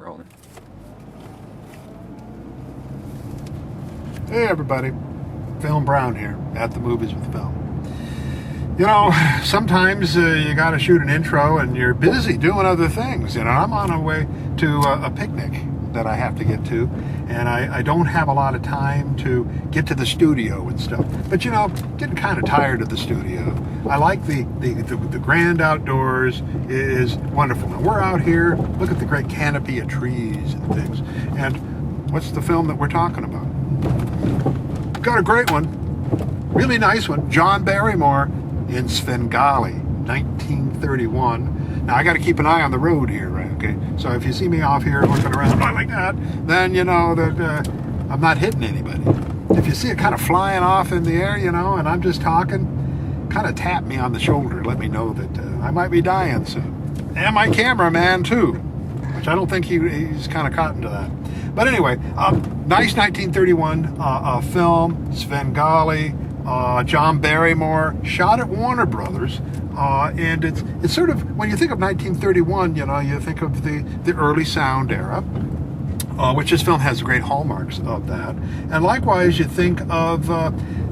rolling. Hey everybody, Philm Brown here at the Movies with Philm. You know, sometimes you got to shoot an intro and you're busy doing other things. You know, I'm on my way to a picnic that I have to get to, and I don't have a lot of time to get to the studio and stuff. But you know, getting kind of tired of the studio. I like the grand outdoors is wonderful. And we're out here, look at the great canopy of trees and things. And what's the film that we're talking about? Got a great one, really nice one, John Barrymore in Svengali, 1931. Now I got to keep an eye on the road here, right? Okay, so if you see me off here looking around like that, then you know that I'm not hitting anybody. If you see it kind of flying off in the air, you know, and I'm just talking, kind of tap me on the shoulder, let me know that I might be dying soon. And my cameraman too, which I don't think he's kind of cotton to that. But anyway, nice 1931 film, Svengali, John Barrymore, shot at Warner Brothers, and it's sort of, when you think of 1931, you know, you think of the early sound era, which this film has great hallmarks of that. And likewise, you think of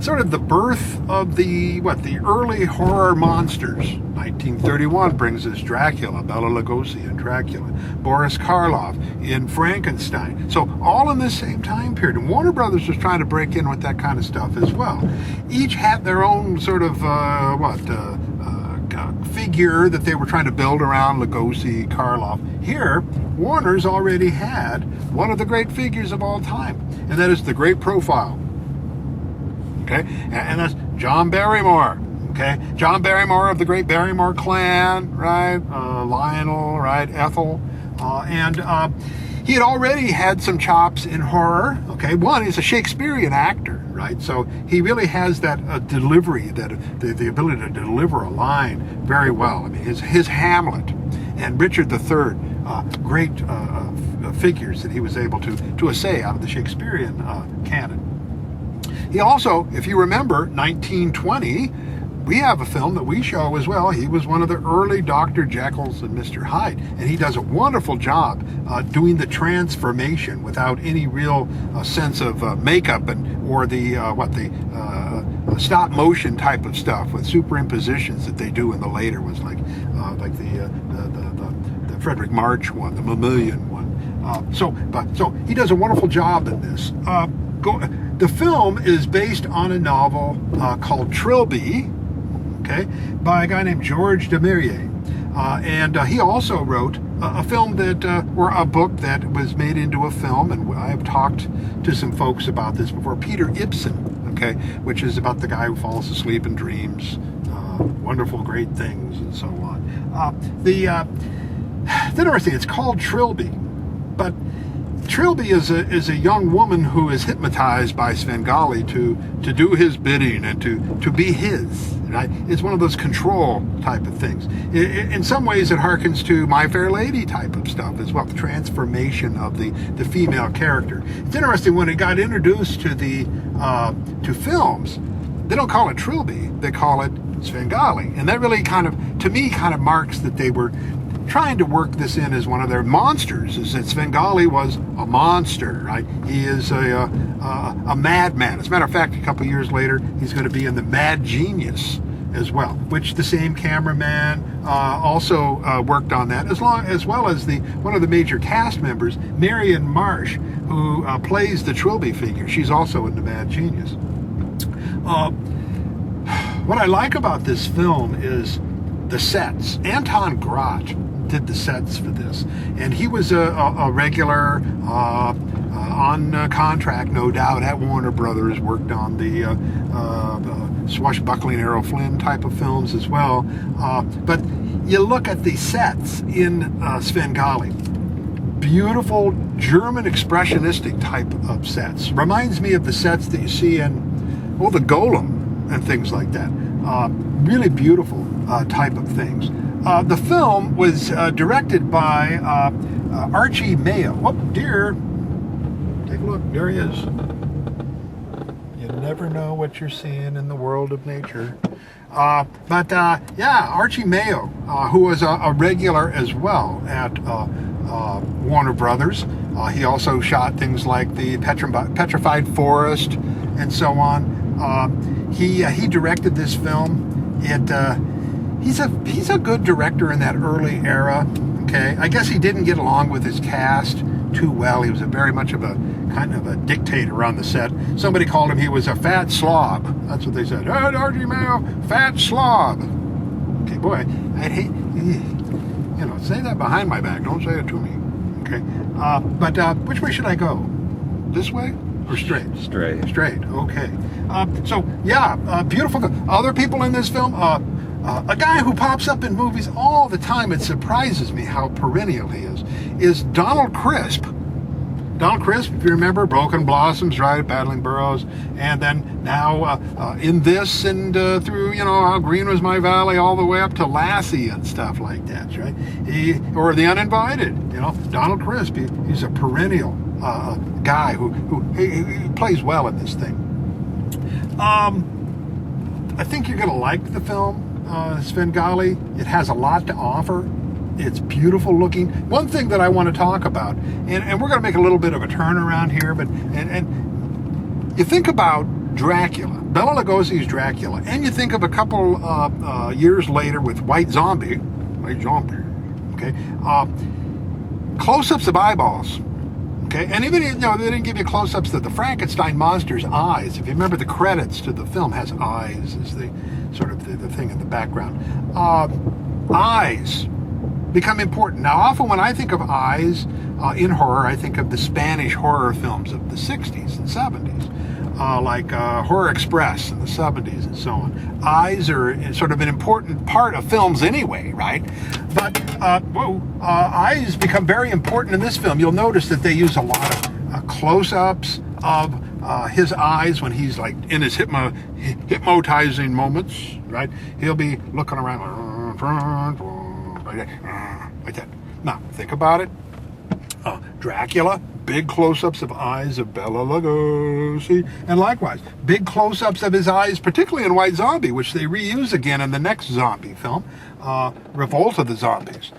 sort of the birth of the early horror monsters. 1931 brings us Dracula, Bela Lugosi in Dracula, Boris Karloff in Frankenstein. So all in this same time period. And Warner Brothers was trying to break in with that kind of stuff as well. Each had their own sort of, figure that they were trying to build around Lugosi, Karloff. Here, Warner's already had one of the great figures of all time, and that is the Great Profile. Okay, and that's John Barrymore. Okay, John Barrymore of the Great Barrymore clan, right? Lionel, right? Ethel, and he had already had some chops in horror. Okay, one, he's a Shakespearean actor, right? So he really has that delivery, that the ability to deliver a line very well. I mean, his Hamlet and Richard III, great figures that he was able to essay out of the Shakespearean canon. He also, if you remember, 1920, we have a film that we show as well. He was one of the early Dr. Jekylls and Mr. Hyde, and he does a wonderful job doing the transformation without any real sense of makeup or the stop motion type of stuff with superimpositions that they do in the later ones, like the Frederick March one, the Mamillion one. So he does a wonderful job in this. The film is based on a novel called Trilby, okay, by a guy named George Demirier. And he also wrote a film or a book that was made into a film, and I have talked to some folks about this before, Peter Ibsen, okay, which is about the guy who falls asleep and dreams wonderful, great things, and so on. It's interesting, it's called Trilby, but Trilby is a young woman who is hypnotized by Svengali to do his bidding and to be his. Right? It's one of those control type of things. In some ways, it harkens to My Fair Lady type of stuff as well. The transformation of the female character. It's interesting, when it got introduced to films, they don't call it Trilby, they call it Svengali, and that really kind of marks that they were trying to work this in as one of their monsters, is that Svengali was a monster, right? He is a madman. As a matter of fact, a couple years later, he's going to be in The Mad Genius as well, which the same cameraman also worked on that, as well as one of the major cast members, Marion Marsh, who plays the Trilby figure. She's also in The Mad Genius. What I like about this film is the sets. Anton Grot did the sets for this, and he was a regular on contract, no doubt, at Warner Brothers, worked on the swashbuckling Errol Flynn type of films as well, but you look at the sets in Svengali, beautiful German expressionistic type of sets. Reminds me of the sets that you see in the Golem and things like that. Really beautiful type of things. The film was directed by Archie Mayo. Oh, dear. Take a look. There he is. You never know what you're seeing in the world of nature. Archie Mayo, who was a regular as well at Warner Brothers. He also shot things like the Petrified Forest and so on. He directed this film. He's a good director in that early era. Okay, I guess he didn't get along with his cast too well. He was very much of a kind of a dictator on the set. Somebody called him, he was a fat slob. That's what they said. Oh, R.G. Mayo, fat slob. Okay, boy, I'd hate, say that behind my back. Don't say it to me. Okay, but which way should I go? This way or straight? Straight. Straight. Okay. Beautiful. Other people in this film. A guy who pops up in movies all the time, it surprises me how perennial he is Donald Crisp. Donald Crisp, if you remember, Broken Blossoms, right, Battling Burrows, and then now in this and through, How Green Was My Valley, all the way up to Lassie and stuff like that, right? Or The Uninvited, Donald Crisp, he's a perennial guy who he plays well in this thing. I think you're going to like the film. Svengali. It has a lot to offer. It's beautiful looking. One thing that I want to talk about, and we're going to make a little bit of a turnaround here, but and you think about Dracula, Bela Lugosi's Dracula, and you think of a couple years later with White Zombie, okay, close-ups of eyeballs. Okay, and even they didn't give you close-ups of the Frankenstein monster's eyes. If you remember, the credits to the film has eyes as the sort of the thing in the background. Eyes become important. Now, often when I think of eyes in horror, I think of the Spanish horror films of the 60s and 70s, like Horror Express in the 70s and so on. Eyes are sort of an important part of films anyway, right? But eyes become very important in this film. You'll notice that they use a lot of close-ups of his eyes when he's like in his hypnotizing moments, right? He'll be looking around like that. Now, think about it. Dracula, big close-ups of eyes of Bela Lugosi, and likewise, big close-ups of his eyes, particularly in White Zombie, which they reuse again in the next zombie film, Revolt of the Zombies.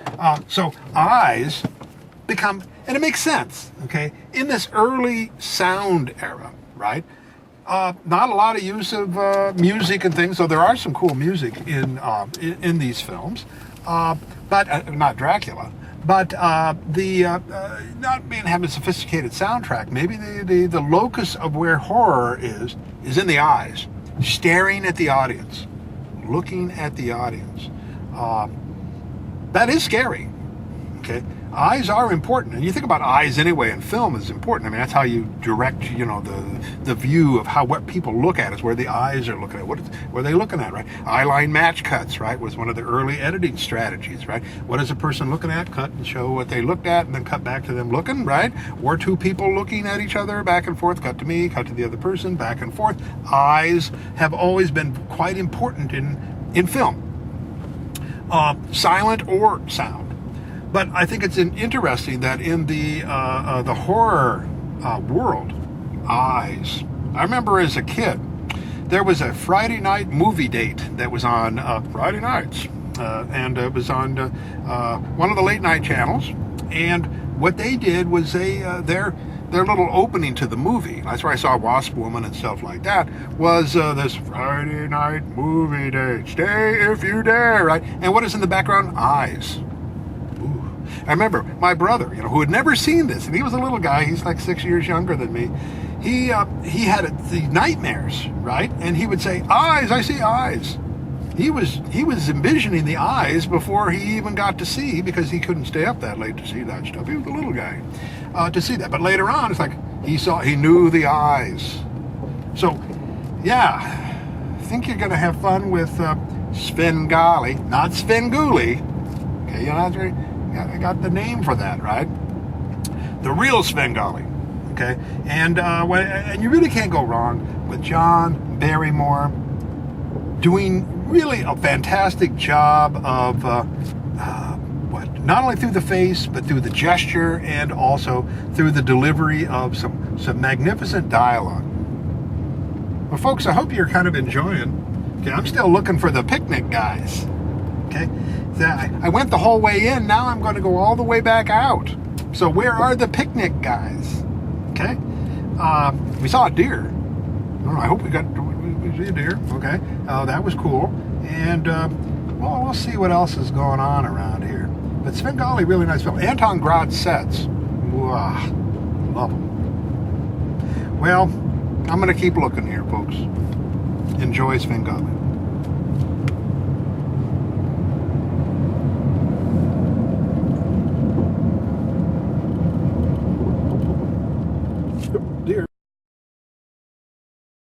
So eyes become, and it makes sense, okay, in this early sound era, right? Not a lot of use of music and things, so there are some cool music in these films, but not Dracula. But not being having a sophisticated soundtrack, maybe the locus of where horror is in the eyes, staring at the audience, looking at the audience. That is scary. Okay, eyes are important, and you think about eyes anyway. In film is important. I mean, that's how you direct, the view of what people look at is where the eyes are looking at. What are they looking at, right? Eyeline match cuts, right, was one of the early editing strategies, right? What is a person looking at? Cut and show what they looked at, and then cut back to them looking, right? Or two people looking at each other, back and forth. Cut to me, cut to the other person, back and forth. Eyes have always been quite important in film, silent or sound. But I think it's interesting that in the horror world, eyes. I remember as a kid, there was a Friday night movie date that was on Friday nights, and it was on one of the late night channels. And what they did was their little opening to the movie. That's where I saw Wasp Woman and stuff like that. Was this Friday night movie date? Stay if you dare, right? And what is in the background? Eyes. I remember my brother, who had never seen this, and he was a little guy. He's like 6 years younger than me. He had the nightmares, right? And he would say, "Eyes, I see eyes." He was envisioning the eyes before he even got to see, because he couldn't stay up that late to see that stuff. He was a little guy to see that. But later on, it's like he knew the eyes. So, yeah, I think you're going to have fun with Svengali, not Svengoolie. Okay, that's right. I got the name for that, right? The real Svengali, okay? And you really can't go wrong with John Barrymore doing really a fantastic job of not only through the face, but through the gesture, and also through the delivery of some magnificent dialogue. Well, folks, I hope you're kind of enjoying. Okay, I'm still looking for the picnic guys. Okay, I went the whole way in. Now I'm going to go all the way back out. So where are the picnic guys? Okay, we saw a deer. Oh, I hope we see a deer. Okay, that was cool. And well, we'll see what else is going on around here. But Svengali, really nice film. Anton Grad sets. Wow, love them. Well, I'm going to keep looking here, folks. Enjoy Svengali.